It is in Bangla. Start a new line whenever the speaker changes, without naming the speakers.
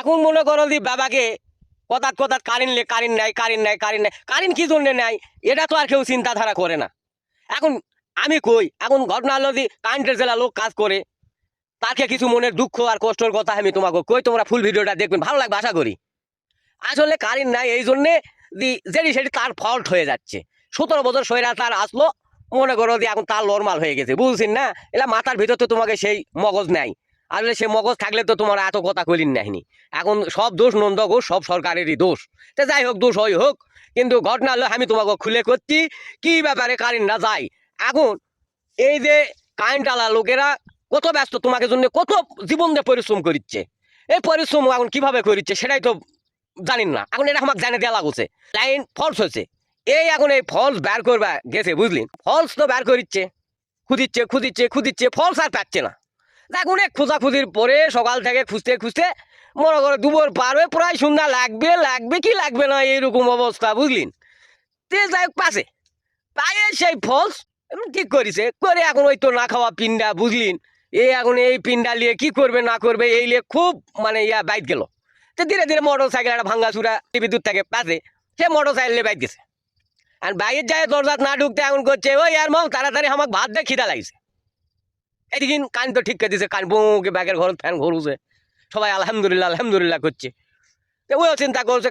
এখন মনে করো যে বাবাকে কথাত কথাত কারেন্ট কি জন্য নাই, এটা তো আর কেউ চিন্তাধারা করে না। এখন আমি কই, এখন ঘটনা হলো যে কারেন্টের জেলা লোক কাজ করে, তাকে কিছু মনের দুঃখ আর কষ্টের কথা আমি তোমাকে কই, তোমরা ফুল ভিডিওটা দেখবেন, ভালো লাগবে আশা করি। আসলে কারেন্ট নাই এই জন্যে যেটি সেটি তার ফল্ট হয়ে যাচ্ছে। 17 বছর সৈরা তার আসলো, মনে করো যে এখন তার নর্মাল হয়ে গেছে, বুঝছেন না? এলা মাথার ভিতর তো তোমাকে সেই মগজ নাই। আসলে সে মগজ থাকলে তো তোমার এত কথা কইলিন নাহিনি। এখন সব দোষ নন্দ ঘোষ, সব সরকারেরই দোষ। তো যাই হোক, দোষ হয় হোক, কিন্তু ঘটনা হলো আমি তোমাকে খুলে করছি কি ব্যাপারে কারেন্ট না যায়। এখন এই যে কারেন্ট আলা লোকেরা কত ব্যস্ত তোমাকে জন্য, কত জীবন দিয়ে পরিশ্রম করিচ্ছে। এই পরিশ্রম এখন কিভাবে করিচ্ছে সেটাই তো জানিন না। এখন এটা আমাকে জানে দেওয়া লাগছে, লাইন ফলস হয়েছে। এই এখন এই ফলস বের করবা গেছে, বুঝলি? ফলস তো বের করিচ্ছে, খুঁদিচ্ছে ফলস আর পাচ্ছে না। দেখ অনেক খোঁজাখুঁজির পরে সকাল থেকে খুঁজতে খুঁজতে মনে করো দুপুর পার হয়ে প্রায় সন্ধ্যা লাগবে কি লাগবে না এইরকম অবস্থা, বুঝলিন? তে যাই হোক পায়ে সেই ফলস ঠিক করেছে করে এখন ওই তো না খাওয়া পিন্ডা, বুঝলিন? এই এখন এই পিন্ডা নিয়ে কি করবে না করবে এই নিয়ে খুব মানে বাইক গেল। তো ধীরে ধীরে মোটর সাইকেল একটা ভাঙ্গা চূড়া বিদ্যুৎ থেকে পাশে, সে মোটর সাইকেল নিয়ে বাইক গেছে। আর বাইরের যায় দরজাত না ঢুকতে এখন করছে, ওই আর মাও তাড়াতাড়ি আমাকে ভাত দিয়ে খিদা লাগছে। এদিকে কান তো ঠিক করে দিছে, কান বউকে ব্যাগের ঘর ফ্যান ঘুরুছে, সবাই আলহামদুলিল্লাহ আলহামদুলিল্লাহ করছে। ওইও চিন্তা করছে